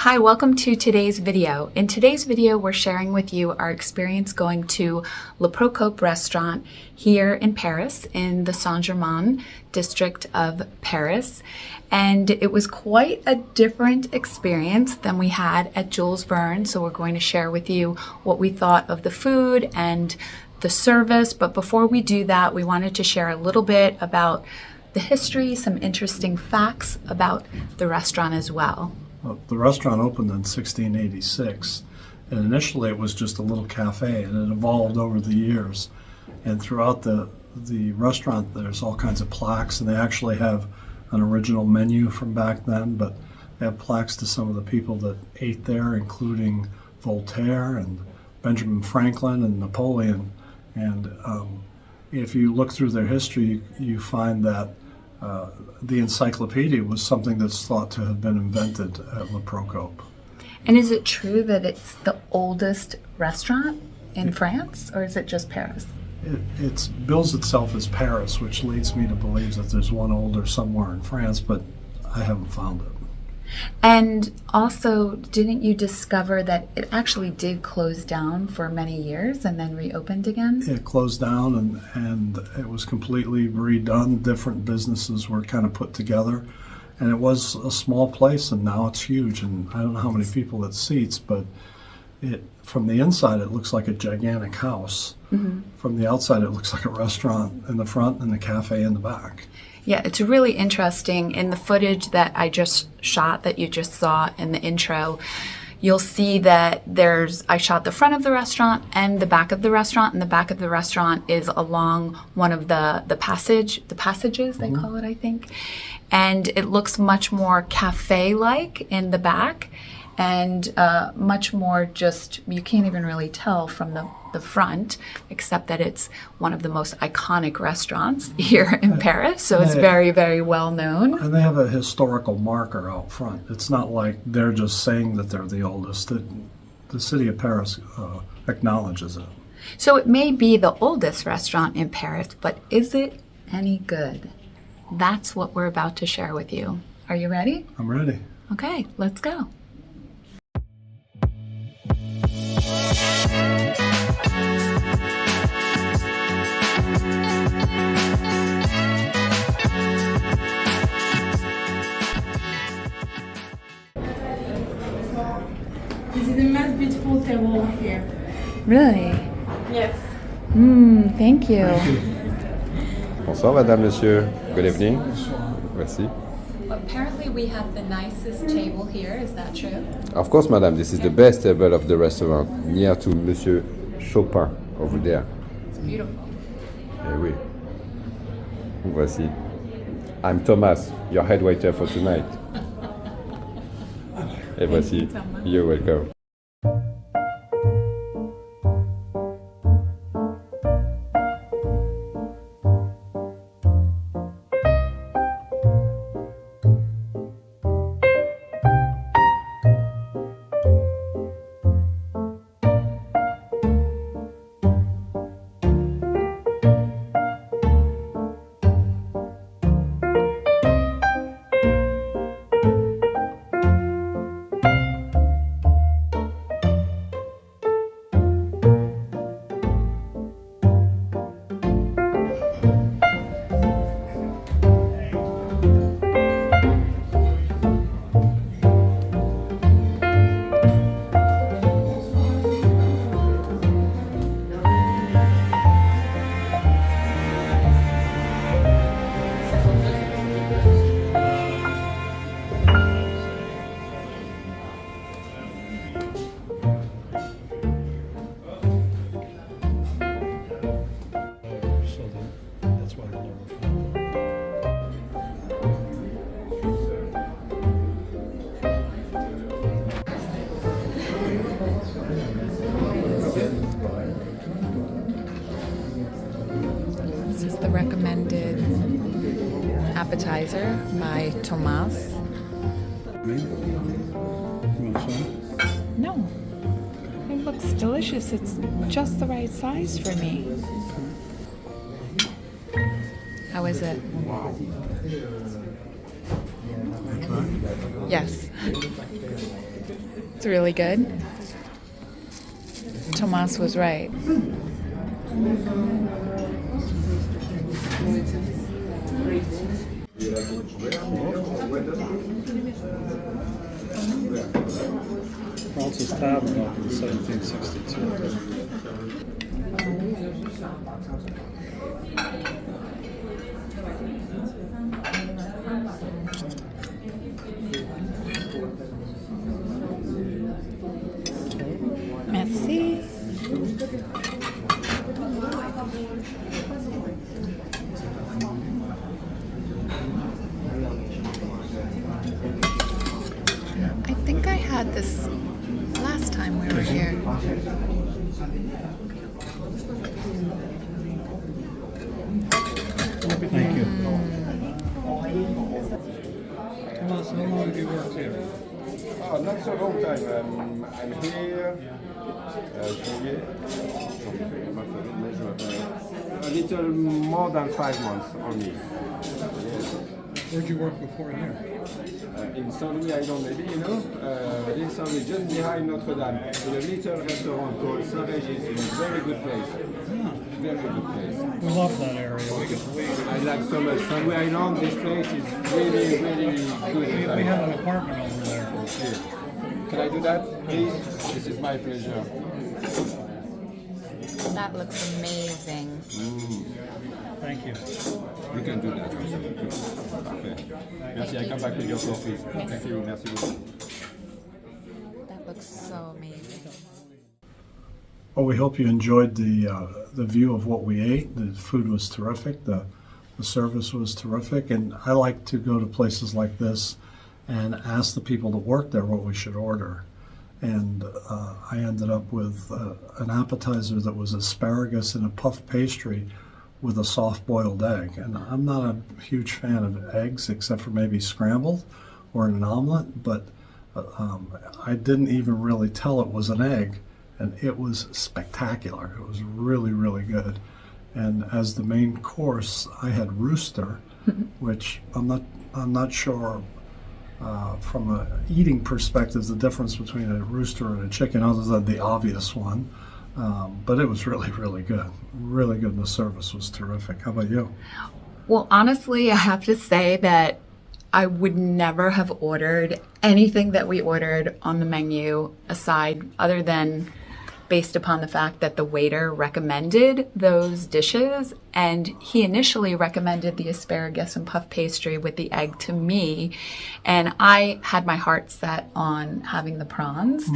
Hi, welcome to today's video. In today's video, we're sharing with you our experience going to Le Procope Restaurant here in Paris, in the Saint-Germain district of Paris. And it was quite a different experience than we had at Jules Verne. So we're going to share with you what we thought of the food and the service. But before we do that, we wanted to share a little bit about the history, some interesting facts about the restaurant as well. The restaurant opened in 1686, and initially it was just a little cafe, and it evolved over the years. And throughout the restaurant, there's all kinds of plaques, and they actually have an original menu from back then, but they have plaques to some of the people that ate there, including Voltaire and Benjamin Franklin and Napoleon. And if you look through their history, you find that the encyclopedia was something that's thought to have been invented at Le Procope. And is it true that it's the oldest restaurant in France, or is it just Paris? It bills itself as Paris, which leads me to believe that there's one older somewhere in France, but I haven't found it. And also, didn't you discover that it actually did close down for many years and then reopened again? It closed down and it was completely redone. Different businesses were kind of put together. And it was a small place, and now it's huge. And I don't know how many people it seats, but from the inside it looks like a gigantic house. Mm-hmm. From the outside it looks like a restaurant in the front and a cafe in the back. Yeah, it's really interesting. In the footage that I just shot, that you just saw in the intro, you'll see that I shot the front of the restaurant and the back of the restaurant, and the back of the restaurant is along one of the passages, they call it, I think. And it looks much more cafe-like in the back, and much more just, you can't even really tell from the front, except that it's one of the most iconic restaurants here in Paris, so it's very, very well known. And they have a historical marker out front. It's not like they're just saying that they're the oldest. The city of Paris acknowledges it. So it may be the oldest restaurant in Paris, but is it any good? That's what we're about to share with you. Are you ready? I'm ready. Okay, let's go. This is the most beautiful table here. Really? Yes. Thank you. Bonsoir, madame, monsieur. Good evening. Merci. Apparently we have the nicest table here, is that true? Of course, madame, this is the best table of the restaurant, near to Monsieur Chopin, over there. It's beautiful. Eh oui. Voici. I'm Thomas, your head waiter for tonight. Et voici. You're welcome. That's why they'll never find it. This is the recommended appetizer by Tomas. You want some? No, it looks delicious. It's just the right size for me. How is it? Yes. It's really good. Tomas was right. Francis Tavern opened in 1762. Merci. I think I had this last time we were here. Thank you. Thomas, how long have you worked here? Oh, not so long time. I'm here. A little more than 5 months only. Where'd you work before here? In Saint-Louis Island, maybe, you know? In Saint-Louis, just behind Notre Dame, in a little restaurant called Saint-Régis. It's a very good place. Very good place. We love that area. I like so much. Saint-Louis Island, this place is really, really good. We have an apartment over there. Okay. Can I do that, please? This is my pleasure. That looks amazing. Thank you. You can do that. Okay. Merci. I come back with your coffee. Thank you. Merci beaucoup. That looks so amazing. Well, we hope you enjoyed the view of what we ate. The food was terrific. The service was terrific. And I like to go to places like this and ask the people that work there what we should order. And I ended up with an appetizer that was asparagus in a puff pastry with a soft-boiled egg. And I'm not a huge fan of eggs, except for maybe scrambled or in an omelet, but I didn't even really tell it was an egg, and it was spectacular. It was really, really good. And as the main course, I had rooster, which I'm not sure from an eating perspective the difference between a rooster and a chicken, other than the obvious one. But it was really, really good. Really good, and the service was terrific. How about you? Well, honestly, I have to say that I would never have ordered anything that we ordered on the menu aside, other than based upon the fact that the waiter recommended those dishes. And he initially recommended the asparagus and puff pastry with the egg to me. And I had my heart set on having the prawns.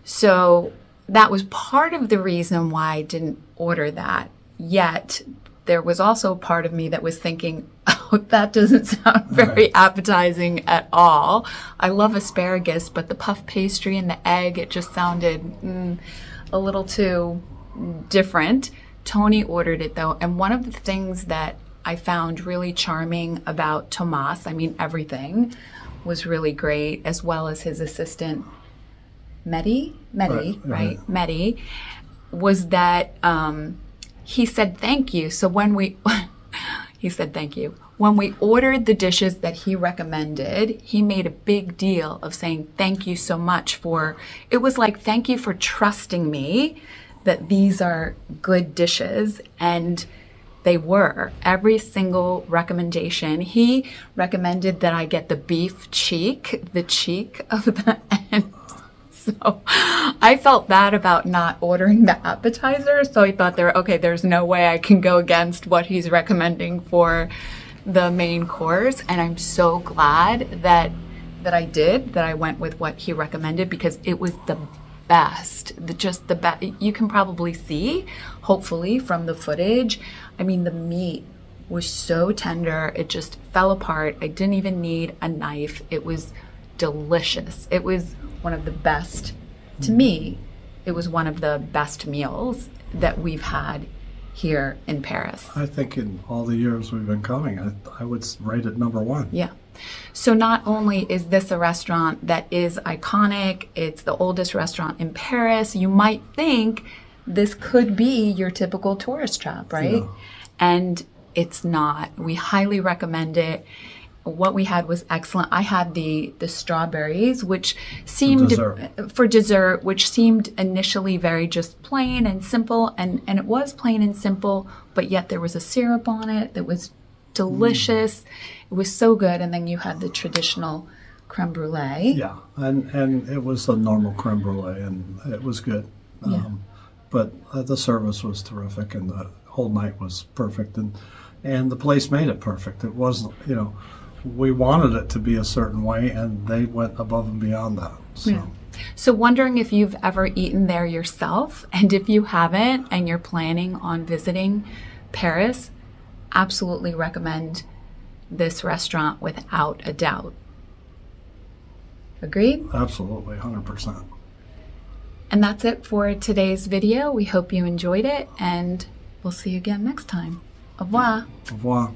So that was part of the reason why I didn't order that. Yet there was also part of me that was thinking, oh, that doesn't sound very appetizing at all. I love asparagus, but the puff pastry and the egg, it just sounded a little too different. Tony ordered it though, and one of the things that I found really charming about Tomas, I mean everything, was really great, as well as his assistant Mehdi, right? Mehdi, was that he said thank you. So when we he said thank you. When we ordered the dishes that he recommended, he made a big deal of saying thank you so much for, it was like thank you for trusting me that these are good dishes, and they were. Every single recommendation. He recommended that I get the beef cheek, the cheek of the end. So I felt bad about not ordering the appetizer. So I thought there's no way I can go against what he's recommending for the main course. And I'm so glad that that I did, that I went with what he recommended because it was the best. Just the best. You can probably see, hopefully, from the footage. I mean, the meat was so tender. It just fell apart. I didn't even need a knife. It was delicious. It was one of the best, to me, it was one of the best meals that we've had here in Paris. I think in all the years we've been coming, I would rate it number one. Yeah. So not only is this a restaurant that is iconic, it's the oldest restaurant in Paris, you might think this could be your typical tourist trap, right? Yeah. And it's not. We highly recommend it. What we had was excellent. I had the strawberries, which seemed for dessert, which seemed initially very just plain and simple, and it was plain and simple, but yet there was a syrup on it that was delicious. It was so good. And then you had the traditional creme brulee. Yeah, and it was a normal creme brulee, and it was good. Yeah. But the service was terrific, and the whole night was perfect, and the place made it perfect. It wasn't, we wanted it to be a certain way, and they went above and beyond that. So. Yeah. So wondering if you've ever eaten there yourself, and if you haven't and you're planning on visiting Paris, absolutely recommend this restaurant without a doubt. Agreed? Absolutely, 100%. And that's it for today's video. We hope you enjoyed it, and we'll see you again next time. Au revoir. Au revoir.